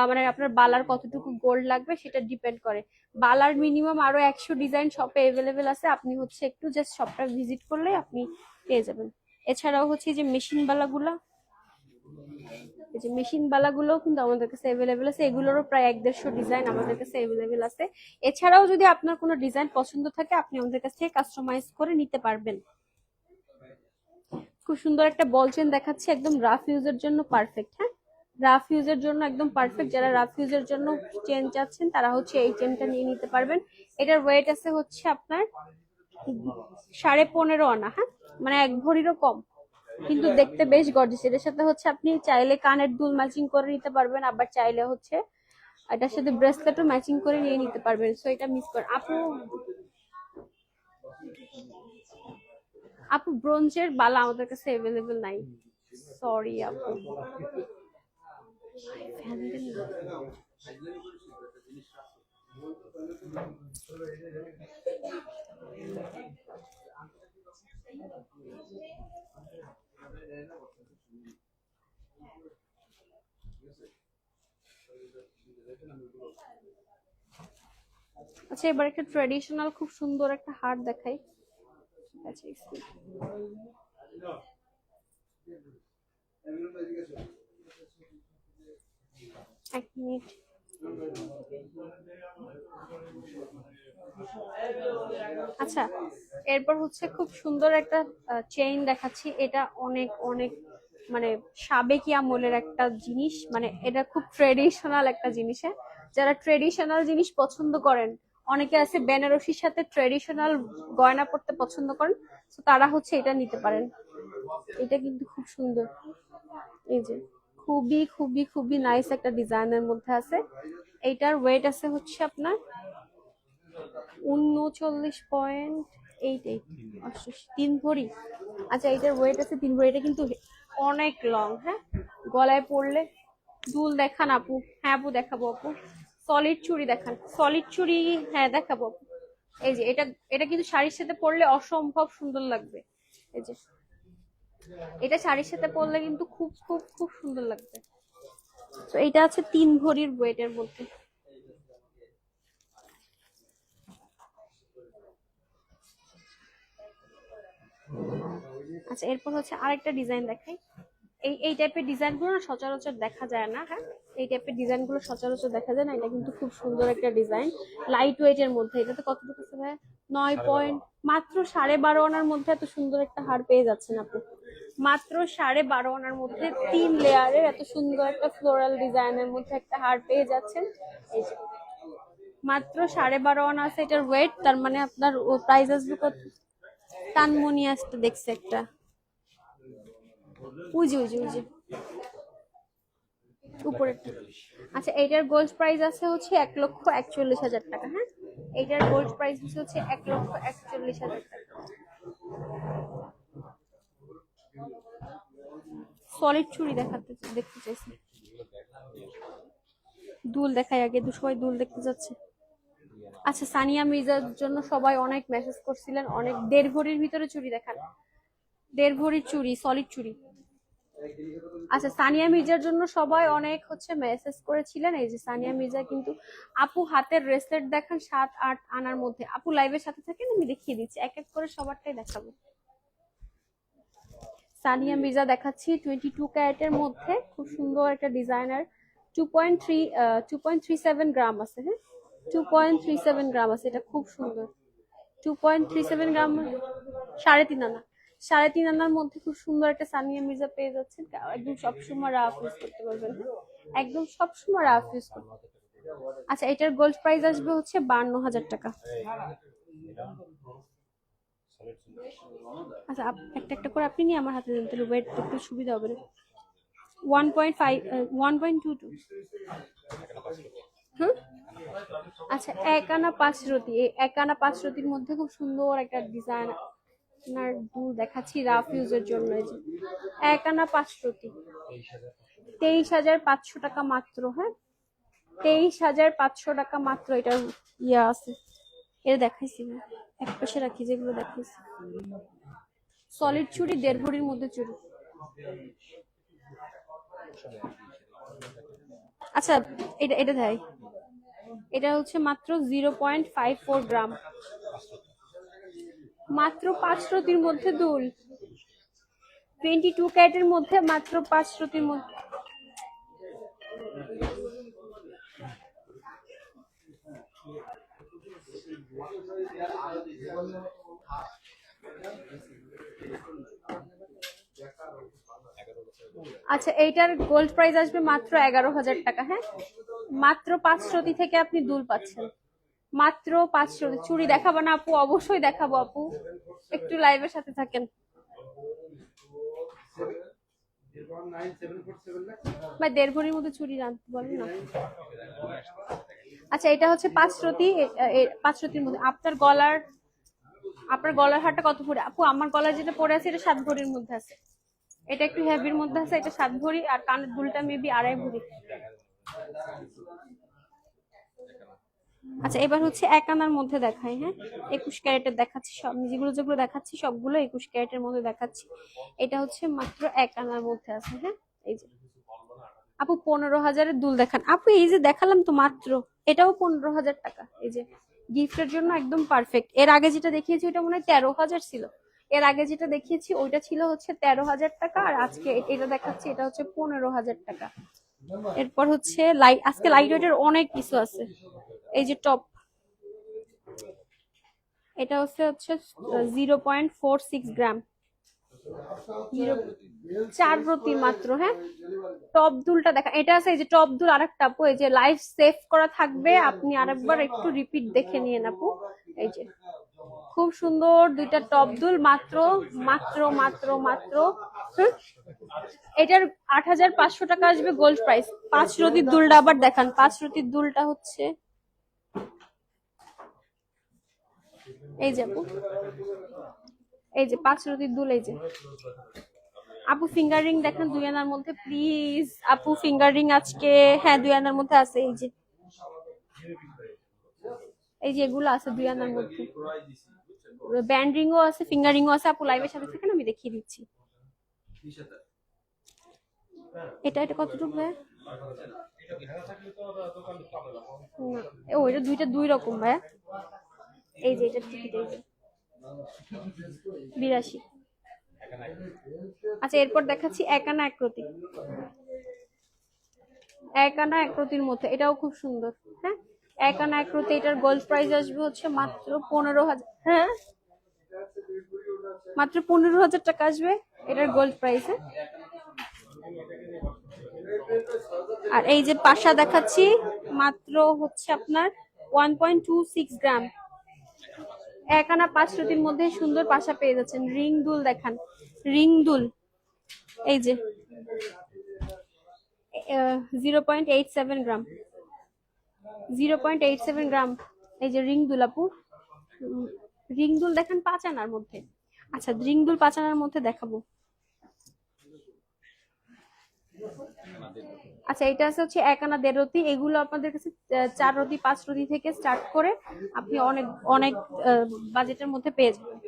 মানে আপনার বালার কতটুকু গোল্ড লাগবে সেটা ডিপেন্ড করে। বালার মিনিমাম আরো 100 ডিজাইন শপে অ্যাভেলেবেল আছে, আপনি হচ্ছে একটু জাস্ট শপটা ভিজিট করলে আপনি পেয়ে যাবেন। এছাড়াও হচ্ছে যে মেশিন বালাগুলা, এই যে মেশিন বালাগুলোও কিন্তু আমাদের কাছে অ্যাভেলেবেল আছে। এগুলোরও প্রায় 150 ডিজাইন আমাদের কাছে অ্যাভেলেবেল আছে। এছাড়াও যদি আপনার কোনো ডিজাইন পছন্দ থাকে, আপনি আমাদের কাছ থেকে কাস্টমাইজ করে নিতে পারবেন। খুব সুন্দর একটা বল চেন দেখাচ্ছি, একদম রাফ ইউজের জন্য পারফেক্ট। হ্যাঁ, রাফ ইউজের জন্য একদম পারফেক্ট। যারা রাফ ইউজের জন্য চেন চাচ্ছেন তারা হচ্ছে এই চেনটা নিয়ে নিতে পারবেন। এটার ওয়েট আছে হচ্ছে আপনার 15.5 আনা। হ্যাঁ, মানে 1 ভরিরও কম, কিন্তু দেখতে বেশ গর্জিয়াস। এটার সাথে হচ্ছে আপনি চাইলে কানের দুল ম্যাচিং করে নিতে পারবেন, আবার চাইলে হচ্ছে এটার সাথে ব্রেসলেটও ম্যাচিং করে নিয়ে নিতে পারবেন। সো এটা মিস করেন আপু। আপু ব্রোঞ্জের বালা আমাদের কাছে অ্যাভেলেবেল নাই, সরি আপু। আচ্ছা, এবার একটা ট্রেডিশনাল খুব সুন্দর একটা হার দেখাই। আচ্ছা, এক মিনিট। আচ্ছা, এরপর হচ্ছে খুব সুন্দর একটা চেইন দেখাচ্ছি। এটা অনেক অনেক মানে সাবেকি আমলের একটা জিনিস, মানে এটা খুব ট্রেডিশনাল একটা জিনিস। হ্যাঁ, যারা ট্রেডিশনাল জিনিস পছন্দ করেন, অনেকে আছে বেনারসির সাথে ট্রেডিশনাল গয়না পড়তে পছন্দ করেন, তো তারা হচ্ছে এটা নিতে পারেন। এটা কিন্তু খুব সুন্দর। এই যে খুবই খুবই খুবই নাইস একটা ডিজাইনের মধ্যে আছে। এইটার ওয়েট আছে হচ্ছে আপনার 39.88, 3 ভরি। আচ্ছা, এটার ওয়েট আছে 3 ভরি। এটা কিন্তু অনেক লং। হ্যাঁ, গলায় পড়লে দুল দেখান আপু। হ্যাঁ আপু, দেখাবো আপু। সলিড চুড়ি দেখান, সলিড চুড়ি। হ্যাঁ, দেখাবো আপু। এই যে এটা, এটা কিন্তু শাড়ির সাথে পরলে অসম্ভব সুন্দর লাগবে। এই যে এটা শাড়ির সাথে পরলে কিন্তু খুব খুব খুব সুন্দর লাগবে। তো এটা আছে 3 ভরির ওয়েটের মধ্যে। আচ্ছা, এরপর হচ্ছে আরেকটা ডিজাইন দেখাই। এই টাইপের ডিজাইন গুলো সচরাচর দেখা যায় না। হ্যাঁ, এই টাইপের ডিজাইন গুলো সচরাচর দেখা যায় না। এটা কিন্তু খুব সুন্দর একটা ডিজাইন, লাইট ওয়েট এর মধ্যে। এটাতে কতটুকু আছে ভাই? 9 পয়েন্ট, মাত্র 12.5 আনার মধ্যে এত সুন্দর একটা হার পেয়ে যাচ্ছেন আপনি। মাত্র 12.5 আনার মধ্যে 3 লেয়ারের এত সুন্দর একটা ফ্লোরাল ডিজাইনের মধ্যে একটা হার পেয়ে যাচ্ছেন। এই যে মাত্র 12.5 আনা আছে এটার ওয়েট। তার মানে আপনার প্রাইস আসবে কত? তানমনি আসতে দেখছে একটা, উজি উজি উজি উপরে। আচ্ছা, এইটার গোল্ড প্রাইস আছে হচ্ছে 1,41,000 টাকা। হ্যাঁ, এইটার গোল্ড প্রাইস হচ্ছে 1,41,000 টাকা। সলিড চুড়ি দেখতে চাইছি। দুল দেখাই আগে, সবাই দুল দেখতে যাচ্ছে। আচ্ছা, সানিয়া মির্জার জন্য সবাই অনেক মেসেজ করছিলেন, অনেক। 1.5 ভরির ভিতরে চুড়ি দেখান, 1.5 ভরির চুড়ি, সলিড চুড়ি। আচ্ছা, সানিয়া মির্জার জন্য সবাই অনেক হচ্ছে মেসেজ করেছিলেন। এই যে সানিয়া মির্জা কিন্তু আপু হাতের ব্রেসলেট দেখান 7-8 আনার মধ্যে। আপু লাইভের সাথে থাকেন, আমি দেখিয়ে দিচ্ছি, এক এক করে সবারটাই দেখাবো। সানিয়া মির্জা দেখাচ্ছি 22 ক্যারেটের মধ্যে, খুব সুন্দর একটা ডিজাইনার। 2.37 গ্রাম আছে। হ্যাঁ, 2.37 গ্রাম আছে, এটা খুব সুন্দর। 2.37 গ্রাম, 3.5 আনা, 3.5 আনার মধ্যে খুব সুন্দর একটা সানিয়া মির্জা পেয়ে যাচ্ছেন। একদম সবসময় রাফ ইউজ করতে পারবেন, একদম সবসময় রাফ ইউজ করতে। আচ্ছা, এটার গোল্ড প্রাইস আসবে হচ্ছে 52,000 টাকা। আচ্ছা, একটা একটা করে আপনি নিয়ে আমার হাতে দেন, তাহলে ওয়েট একটু সুবিধা হবে। 1.5, 1.22। হুম, আচ্ছা, 1 আনা 5 রতি। এই 1 আনা 5 রতির মধ্যে খুব সুন্দর একটা ডিজাইন আপনার দুল দেখাচ্ছি রাফ ইউজের জন্য। এই যে 1 আনা 5 রতি, 23,500 টাকা মাত্র। হ্যাঁ, 23,500 টাকা মাত্র। এটার ইয়া আছে, এটা দেখাইছি না, এক পাশে রাখি যেগুলো দেখাইছি। সলিড চুড়ি, 1.5 ভরির মধ্যে চুড়ি। আচ্ছা, এটা এটা দেয়, এটা হচ্ছে মাত্র 0.54 গ্রাম, মাত্র 5 রতির মধ্যে দুল। 22 ক্যারেটের মধ্যে মাত্র 5 রতির মধ্যে। আচ্ছা, এইটার গোল্ড প্রাইস আসবে মাত্র 11,000 টাকা। হ্যাঁ, মাত্র 5 রতি থেকে আপনি দুল পাচ্ছেন, মাত্র 5 রতি। চুড়ি দেখাবো না আপু? অবশ্যই দেখাবো আপু, একটু লাইভের সাথে থাকেন ভাই। 1.5 ভরির মধ্যে চুড়ি রাখতে বলেন না। আচ্ছা, এটা হচ্ছে 5 রতি, 5 রতির মধ্যে। আপনার গলার হারটা কত ভরি আপু? আমার গলার যেটা পরে আছে এটা 7 ভরির মধ্যে আছে, এটা একটু হেভির মধ্যে আছে, এটা 7 ভরি। আর কানের দুলটা মেবি 2.5 ভরি। আচ্ছা, এবার হচ্ছে 1 আনার মধ্যে দেখাই। হ্যাঁ, 21 ক্যারেটের দেখাচ্ছি, সব যেগুলো দেখাচ্ছি সবগুলো 21 ক্যারেটের মধ্যে দেখাচ্ছি। এটা হচ্ছে মাত্র 1 আনার মধ্যে আছে। হ্যাঁ, এই যে আপু 15,000-এর দুল দেখান। আপু এই যে দেখালাম তো মাত্র, এটাও 15,000 টাকা। এই যে গিফটের জন্য একদম পারফেক্ট। এর আগে যেটা দেখিয়েছি ওটা মনে হয় 13,000 ছিল। এর আগে যেটা দেখিয়েছি ওইটা ছিল হচ্ছে 13,000 টাকা, আর আজকে এটা দেখাচ্ছি এটা হচ্ছে 15,000 টাকা। এরপর হচ্ছে আজকে লাইট ওয়েটের অনেক কিছু আছে। এই যে টপ, এটা হচ্ছে 0.46 গ্রাম, 4 প্রতি মাত্র। হ্যাঁ, টপ দুলটা দেখা, এটা আছে এই যে টপ দুল। আরেকটা আপু, এই যে লাইভ সেভ করা থাকবে, আপনি আরেকবার একটু রিপিট দেখে নিয়েন আপু। এই যে খুব সুন্দর দুইটা টপ দুল, মাত্র মাত্র মাত্র মাত্র। এটার 8,500 টাকা আসবে গোল্ড প্রাইস। 5 রতির দুলটা আবার দেখান। 5 রতির দুলটা হচ্ছে এই যে আপু, এই যে 5 রতির দুল। এই যে আপু ফিঙ্গার রিং দেখান 2 আনার মধ্যে প্লিজ। আপু ফিঙ্গার রিং আজকে, হ্যাঁ 2 আনার মধ্যে আছে। এই যে এগুলো আছে 2 আনার মধ্যে। ব্যান্ড রিংও আছে, ফিঙ্গার রিংও আছে। আপু লাইভের সাথে থাকেন, আমি দেখিয়ে দিচ্ছি। এটা কতটুকু ভাই? ও, এটা দুইটা 2 রকম ভাই। এই যে এটা টিকিট, এই যে 82। আচ্ছা, এরপর দেখাচ্ছি 1 আনা 1 রতি। 1 আনা 1 রতির মধ্যে, এটাও খুব সুন্দর। হ্যাঁ, 1 আনা 1 রতি। এটার গোল্ড প্রাইস আসবে হচ্ছে মাত্র 15,000। হ্যাঁ, মাত্র 15,000 টাকা আসবে এটার গোল্ড প্রাইস। আর এই যে পাশা দেখাচ্ছি, মাত্র হচ্ছে আপনার 1.26 গ্রাম। 1 আনা 5 রতির মধ্যে সুন্দর পাশা পেয়ে যাচ্ছেন। রিং দুল দেখান, রিং দুল। এই যে 0.87 গ্রাম, 0.87 গ্রাম। এই যে রিং দুল আপু, রিং দুল দেখান 5 আনার মধ্যে। আচ্ছা, রিং দুল 5 আনার মধ্যে দেখাবো। আচ্ছা, এটা আছে হচ্ছে 1 আনা 1.5 রতি। এগুলো আপনাদের কাছে 4 রতি 5 রতি থেকে স্টার্ট করে আপনি অনেক অনেক বাজেটের মধ্যে পেয়ে যাবেন।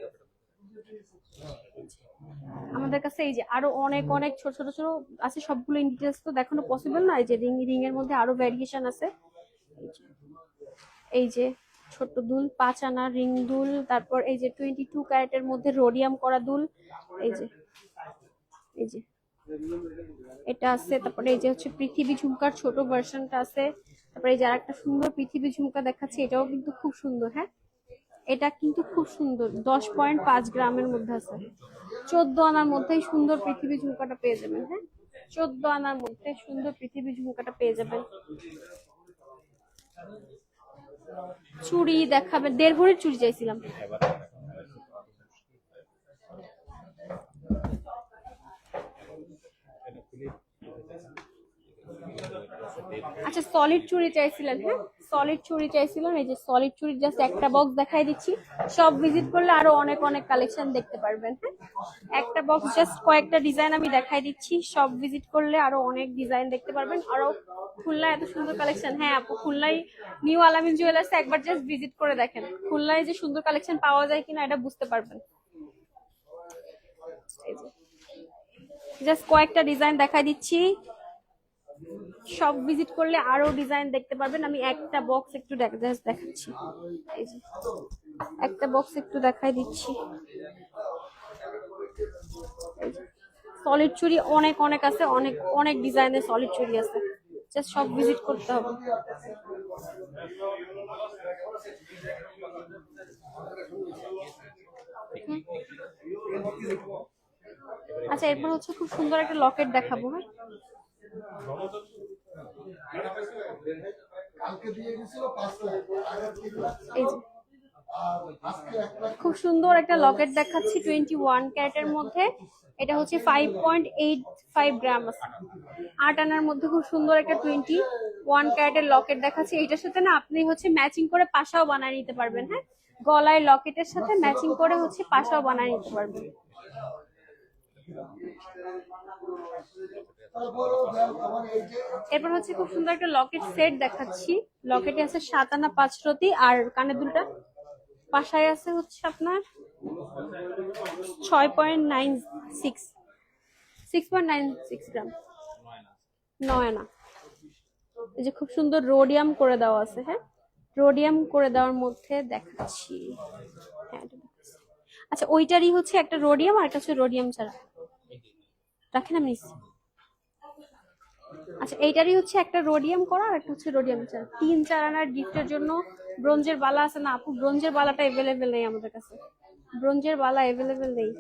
আমাদের আমাদের কাছে এই যে আরো অনেক অনেক ছোট ছোট ছোট আছে, সবগুলো ইন ডিটেলস তো দেখানো পসিবল না। এই যে রিং এর মধ্যে আরো ভ্যারিয়েশন আছে। এই যে ছোট দুল, 5 আনা রিং দুল, তারপর এই যে 22 ক্যারেটের মধ্যে রোডিয়াম করা দুল, এই যে এই যে এটা আছে। তারপরে এই যে হচ্ছে পৃথিবী ঝুমকার ছোট ভার্সনটা আছে। তারপরে এই যে আরেকটা সুন্দর পৃথিবী ঝুমকা দেখাচ্ছি, এটাও কিন্তু খুব সুন্দর। হ্যাঁ, এটা কিন্তু খুব সুন্দর, 10.5 গ্রামের মধ্যে আছে। 14 আনার মধ্যেই সুন্দর পৃথিবী ঝুমকাটা পেয়ে যাবেন। হ্যাঁ, 14 আনার মধ্যে সুন্দর পৃথিবী ঝুমকাটা পেয়ে যাবেন। চুড়ি দেখাবেন, 1.5 ভরির চুড়ি চাইছিলাম। আচ্ছা, সলিড চুড়ি চাইছিলেন? হ্যাঁ, সলিড চুড়ি চাইছিলেন। এই যে সলিড চুড়ির জাস্ট একটা বক্স দেখাই দিচ্ছি, সব ভিজিট করলে আরো অনেক অনেক কালেকশন দেখতে পারবেন। হ্যাঁ, একটা বক্স জাস্ট কয়েকটা ডিজাইন আমি দেখাই দিচ্ছি, সব ভিজিট করলে আরো অনেক ডিজাইন দেখতে পারবেন। আরো খুলনায় এত সুন্দর কালেকশন। হ্যাঁ আপু, খুলনায় নিউ আলামিন জুয়েলার্স একবার জাস্ট ভিজিট করে দেখেন, খুলনায় যে সুন্দর কালেকশন পাওয়া যায় কিনা এটা বুঝতে পারবেন। জাস্ট কয়েকটা ডিজাইন দেখাই দিচ্ছি, সব ভিজিট করলে আরো ডিজাইন দেখতে পারবেন। আমি একটা বক্স একটু দেখাচ্ছি, এই যে একটা বক্স একটু দেখাই দিচ্ছি। সলিড চুড়ি অনেক অনেক আছে, অনেক অনেক ডিজাইনের সলিড চুড়ি আছে, জাস্ট সব ভিজিট করতে হবে। আচ্ছা, এরপর হচ্ছে খুব সুন্দর একটা লকেট দেখাবো। হ্যাঁ, এই যে খুব সুন্দর একটা লকেট দেখাচ্ছি 21 ক্যারেটের মধ্যে। এটা হচ্ছে 5.85 গ্রাম আছে, 8 আনার মধ্যে খুব সুন্দর একটা 21 ক্যারেটের লকেট দেখাচ্ছি। এটার সাথে না আপনি হচ্ছে ম্যাচিং করে পাশাও বানিয়ে নিতে পারবেন। হ্যাঁ, গলায় লকেটের সাথে ম্যাচিং করে হচ্ছে পাশাও বানিয়ে নিতে পারবেন। এরপর হচ্ছে খুব সুন্দর একটা লকেট সেট দেখাচ্ছি। লকেটে আছে 7 আনা 5 রতি, আর কানের দুলটা পাশায় আছে হচ্ছে আপনার 6.96 গ্রাম, 9 আনা। এই যে খুব সুন্দর রোডিয়াম করে দেওয়া আছে। হ্যাঁ, রোডিয়াম করে দেওয়ার মধ্যে দেখাচ্ছি। হ্যাঁ, আচ্ছা, ওইটারই হচ্ছে একটা রোডিয়াম আর একটা হচ্ছে রোডিয়াম ছাড়া, রাখেন আমি। আচ্ছা, এইটারই হচ্ছে একটা রোডিয়াম করা আর একটা হচ্ছে রোডিয়াম ছাড়া। 3-4 আনার গিফটের জন্য ব্রোঞ্জের বালা আছে না আপু? ব্রোঞ্জের বালাটা এভেলেবেল নেই আমাদের কাছে, ব্রোঞ্জের বালা এভেলেবেল নেই।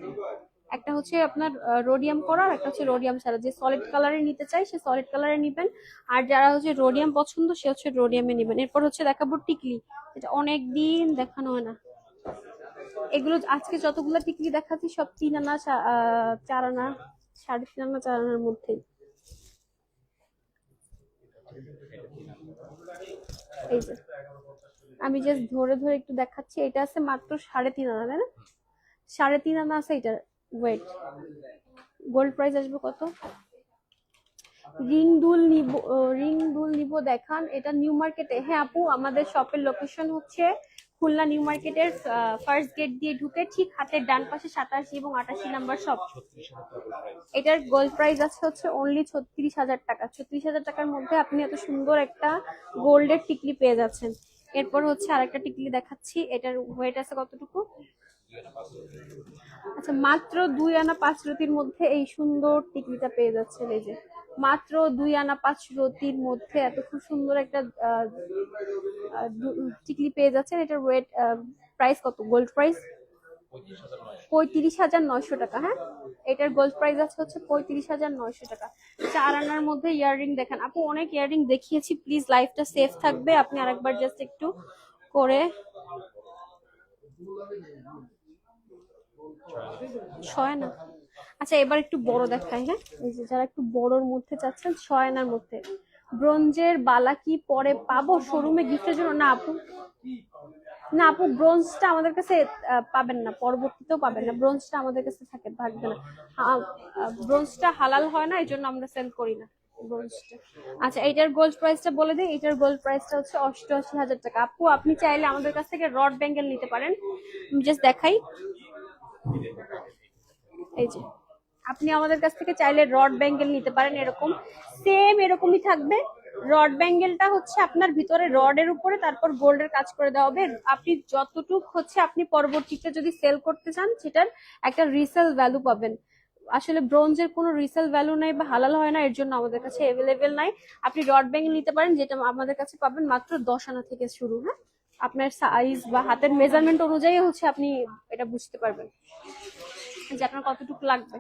একটা হচ্ছে আপনার রোডিয়াম করা আর একটা হচ্ছে রোডিয়াম ছাড়া। যে সলিড কালারে নিতে চাই সে সলিড কালারে নিবেন, আর যারা হচ্ছে রোডিয়াম পছন্দ সে হচ্ছে রোডিয়ামে নিবেন। এরপর হচ্ছে দেখাবো টিকলি, এটা অনেক দিন দেখানো হয় না। এগুলো আজকে যতগুলো টিকলি দেখাচ্ছি সব 3 আনা 4 আনা 3.5 আনা 4 আনার মধ্যেই। এই যে আমি জাস্ট ধরে ধরে একটু দেখাচ্ছি, এটা আছে মাত্র 3.5 আনা, তাই না? 3.5 আনা আছে এটার ওয়েট। গোল্ড প্রাইস আসবে কত? রিং দুল নিব দেখান, এটা নিউ মার্কেটে। হ্যাঁ আপু, আমাদের শপের লোকেশন হচ্ছে খুলনা নিউ মার্কেটের ফার্স্ট গেট দিয়ে ঢুকে ঠিক হাতের ডান পাশে 87 এবং 88 নাম্বার শপ। এটার গোল্ড প্রাইস আছে হচ্ছে অনলি 36,000 টাকা। 36,000 টাকার মধ্যে আপনি এত সুন্দর একটা গোল্ডের টিকলি পেয়ে যাচ্ছেন। এরপর হচ্ছে আরেকটা টিকলি দেখাচ্ছি, এটার ওয়েট আছে কতটুকু? আচ্ছা, মাত্র 2 আনা 5 রতির মধ্যে এই সুন্দর টিকলিটা পেয়ে যাচ্ছেন। এই যে মাত্র 2 আনা 5 রতির মধ্যে এত খুব সুন্দর একটা টিকলি পেয়ে যাচ্ছেন। এটার ওয়েট প্রাইস কত? গোল্ড প্রাইস 35,900 টাকা। হ্যাঁ, এটার গোল্ড প্রাইস আছে হচ্ছে 35,900 টাকা। 4 আনার মধ্যে ইয়াররিং দেখেন আপু, অনেক ইয়াররিং দেখিয়েছি, প্লিজ লাইফটা সেফ থাকবে, আপনি আরেকবার জাস্ট একটু করে 6 আনা। আচ্ছা, এবার একটু বড় দেখাই। হ্যাঁ, এই যে যারা একটু বড়র মধ্যে চাচ্ছেন 6 আনার মধ্যে। ব্রোঞ্জের বালা কি পরে পাবো শোরুমে গিফটের জন্য? না আপু, না আপু, ব্রোঞ্জটা আমাদের কাছে পাবেন না, পরবর্তীতেও পাবেন না। ব্রোঞ্জটা আমাদের কাছে থাকবে না। ব্রোঞ্জটা হালাল হয় না, এই জন্য আমরা সেল করি না ব্রোঞ্জটা। আচ্ছা, এইটার গোল্ড প্রাইসটা বলে দিই। এটার গোল্ড প্রাইসটা হচ্ছে 88,000 টাকা। আপু, আপনি চাইলে আমাদের কাছ থেকে রড ব্যাঙ্গেল নিতে পারেন। আমি জাস্ট দেখাই, এই যে আপনি আমাদের কাছ থেকে চাইলে রড ব্যাঙ্গেল নিতে পারেন, এরকম সেম এরকমই থাকবে। রড ব্যাঙ্গেলটা হচ্ছে আপনার ভিতরে রডের উপরে তারপর গোল্ডের কাজ করে দেওয়া হবে। আপনি যতটুক হচ্ছে আপনি পরবর্তীতে যদি সেল করতে চান সেটার একটা রিসেল ভ্যালু পাবেন। আসলে ব্রোঞ্জের কোনো রিসেল ভ্যালু নাই বা হালাল হয় না, এর জন্য আমাদের কাছে অ্যাভেলেবেল নাই। আপনি রড ব্যাঙ্গেল নিতে পারেন, যেটা আমাদের কাছে পাবেন মাত্র 10 আনা থেকে শুরু। হ্যাঁ, আপনার সাইজ বা হাতের মেজারমেন্ট অনুযায়ী হচ্ছে আপনি এটা বুঝতে পারবেন যে আপনার কতটুকু লাগবে।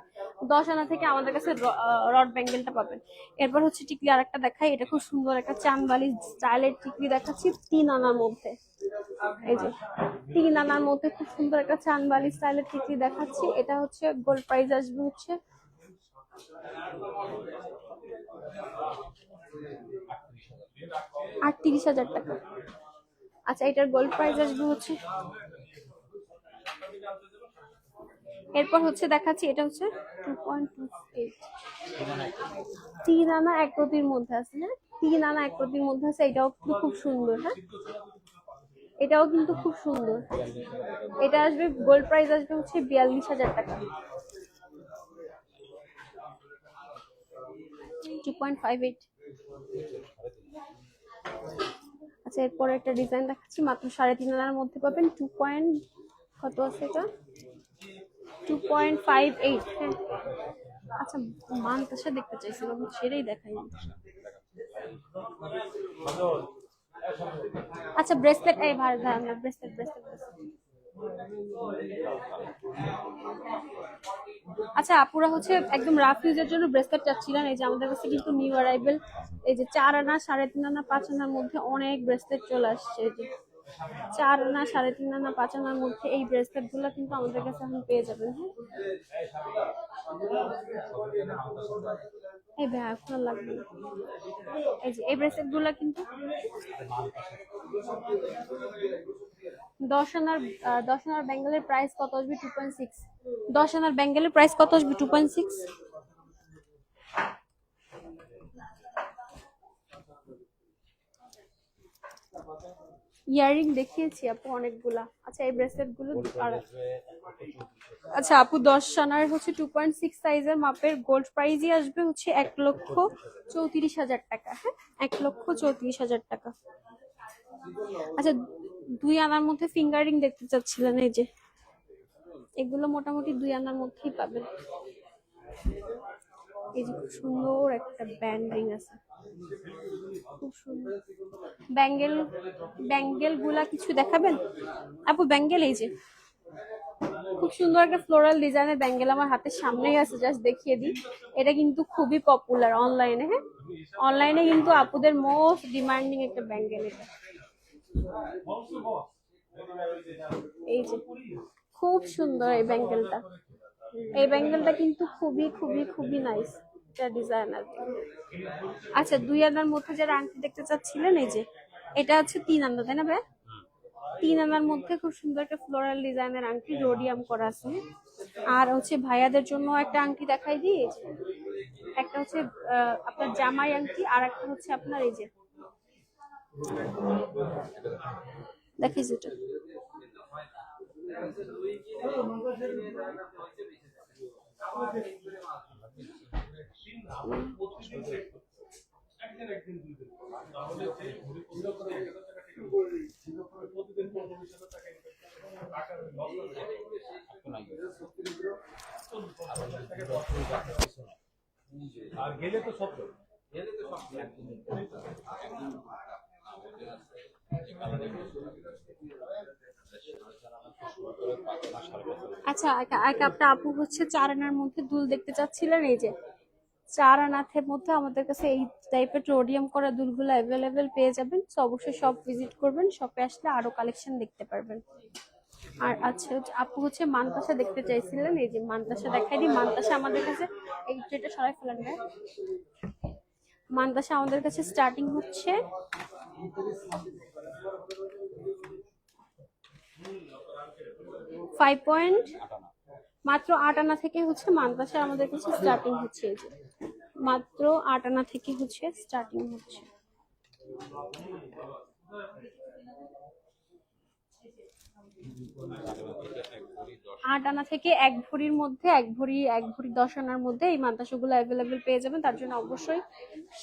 10 আনা থেকে আমাদের কাছে রড ব্যাঙ্গেলটা পাবেন। এরপর হচ্ছে টিকলি আরেকটা দেখাই, এটা খুব সুন্দর একটা চানবালি স্টাইলের টিকলি দেখাচ্ছি 3 আনার মধ্যে। এই যে 3 আনার মধ্যে খুব সুন্দর একটা চানবালি স্টাইলের টিকলি দেখাচ্ছি। এটা হচ্ছে গোল্ড প্রাইস আসবে হচ্ছে 38,000 টাকা। আচ্ছা, এটার গোল্ড প্রাইস আসবে হচ্ছে, এরপর হচ্ছে দেখাচ্ছি, এটা হচ্ছে 2.28, 3 আনা 1 প্রতির মধ্যে আছে। হ্যাঁ, 3 আনা 1 প্রতির মধ্যে আছে। এটাও কিন্তু খুব সুন্দর। হ্যাঁ, এটাও কিন্তু খুব সুন্দর। এটা আসবে গোল্ড প্রাইস আসবে হচ্ছে 42,000 টাকা। 2.58। আচ্ছা, এরপরে একটা ডিজাইন দেখাচ্ছি, মাত্র 3.5 আনার মধ্যে পাবেন। 2 পয়েন্ট কত আছে এটা, 2.58। হ্যাঁ, আচ্ছা মানতাসা দেখতে চাইছিলাম, সেটাই দেখাই। আচ্ছা ব্রেসলেট, এই ভাই ভাই আমরা ব্রেসলেট ব্রেসলেট। আচ্ছা, আপুরা হচ্ছে একদম রাফ ইউজের জন্য ব্রেসলেট চাচ্ছিলেন, এই যে আমাদের কাছে কিন্তু নিউ অ্যারাইভেল এই যে 4 আনা 3.5 আনা 5 আনার মধ্যে অনেক ব্রেসলেট চলে আসছে। এই যে 4 আনা 3.5 আনা 5 আনার মধ্যে এই ব্রেসলেট গুলো কিন্তু আমাদের কাছে এখন পেয়ে যাবেন। হ্যাঁ, এই ভাই এখন লাগবে না। এই যে এই ব্রেসলেট গুলো কিন্তু 10 আনার 10 আনার ব্যাঙ্গেলের প্রাইস কত আসবে 2.6। 10 আনার ব্যাঙ্গেলের প্রাইস কত আসবে 2.6। ইয়ারিং দেখিয়েছি আপু অনেকগুলা। আচ্ছা, এই ব্রেসলেট গুলো আচ্ছা আপু 10 আনার হচ্ছে 2.6 সাইজের মাপের গোল্ড প্রাইসই আসবে হচ্ছে 1,34,000 টাকা। হ্যাঁ, 1,34,000 টাকা। আচ্ছা, 2 আনার মধ্যে ফিঙ্গারিং দেখতে চাচ্ছিলেন, এই যে এগুলো মোটামুটি 2 আনার মধ্যেই পাবেন। এই যে খুব সুন্দর একটা ব্যান্ড রিং আছে, খুব সুন্দর। ব্যাঙ্গেল ব্যাঙ্গেল গুলা কিছু দেখাবেন আপু? ব্যাঙ্গেল এই যে খুব সুন্দর একটা ফ্লোরাল ডিজাইনের ব্যাঙ্গেল আমার হাতের সামনেই আছে, জাস্ট দেখিয়ে দিই। এটা কিন্তু খুবই পপুলার অনলাইনে। হ্যাঁ, অনলাইনে কিন্তু আপুদের মোস্ট ডিমান্ডিং একটা ব্যাঙ্গেল এটা। এই যে খুব সুন্দর এই ব্যাঙ্গেলটা, এই ব্যাঙ্গেলটা কিন্তু খুবই খুবই খুবই নাইস এটা ডিজাইনার। আচ্ছা, 2 আনার মধ্যে যারা আংটি দেখতে চাচ্ছিলেন, এই যে এটা হচ্ছে 3 আনা, তাই না ভাই? 3 আনার মধ্যে খুব সুন্দর একটা ফ্লোরাল ডিজাইনের আংটি রোডিয়াম করা আছে। আর হচ্ছে ভাইয়াদের জন্য একটা আংটি দেখাই দিই, একটা হচ্ছে আপনার জামাই আংটি, আর একটা হচ্ছে আপনার এই যে দেখিস এটা। আর গেলে তো সব আচ্ছা, একটা আপু হচ্ছে 4 আনার মধ্যে দুল দেখতে চাচ্ছিলেন, এই যে 4 আনার মধ্যে আমাদের কাছে এই টাইপের রোডিয়াম করা দুলগুলো অ্যাভেলেবেল পেয়ে যাবেন। তো অবশ্যই শপ ভিজিট করবেন, শপে আসলে আরো কালেকশন দেখতে পারবেন। আর আচ্ছা, আপু হচ্ছে মানতাসা দেখতে চাইছিলেন, এই যে মানতাসা দেখাই দিই। মানতাসা আমাদের কাছে এই ট্রেটা সরাই ফেলেন না। মানতাসা আমাদের কাছে স্টার্টিং হচ্ছে মাত্র 8 আনা থেকে হচ্ছে মানতাসা আমাদের কাছে স্টার্টিং হচ্ছে। এই যে মাত্র 8 আনা থেকে হচ্ছে স্টার্টিং হচ্ছে। 8 আনা থেকে 1 ভরির মধ্যে, 1 ভরি 10 আনার মধ্যে এই মাদ্রাসাগুলো অ্যাভেলেবেল পেয়ে যাবেন। তার জন্য অবশ্যই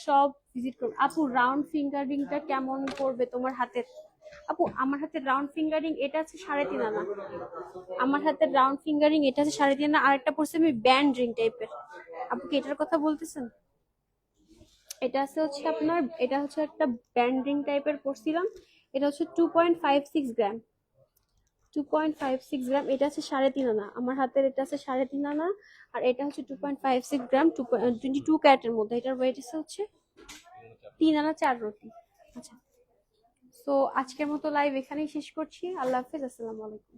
সব ভিজিট করুন। আপু রাউন্ড ফিঙ্গারিংটা কেমন পড়বে তোমার হাতের? আপু আমার হাতের রাউন্ড ফিঙ্গারিং এটা আছে 3.5 আনা। আমার হাতের রাউন্ড ফিঙ্গারিং এটা আছে 3.5 আনা। আর একটা পড়ছে আমি ব্যান্ড রিং টাইপের। আপু কি এটার কথা বলতেছেন? এটা আছে হচ্ছে আপনার, এটা হচ্ছে একটা ব্যান্ড রিং টাইপের পড়ছিলাম। এটা হচ্ছে 2.56 গ্রাম। 2.56 গ্রাম। এটা আছে 3.5 আনা। আমার হাতের এটা আছে 3.5 আনা। আর এটা হচ্ছে 2.56 গ্রাম, 22 ক্যারেটের মধ্যে। এটার ওয়েট হচ্ছে 3 আনা 4 রতি। আচ্ছা, তো আজকের মতো লাইভ এখানেই শেষ করছি। আল্লাহ হাফেজ, আসসালামু আলাইকুম।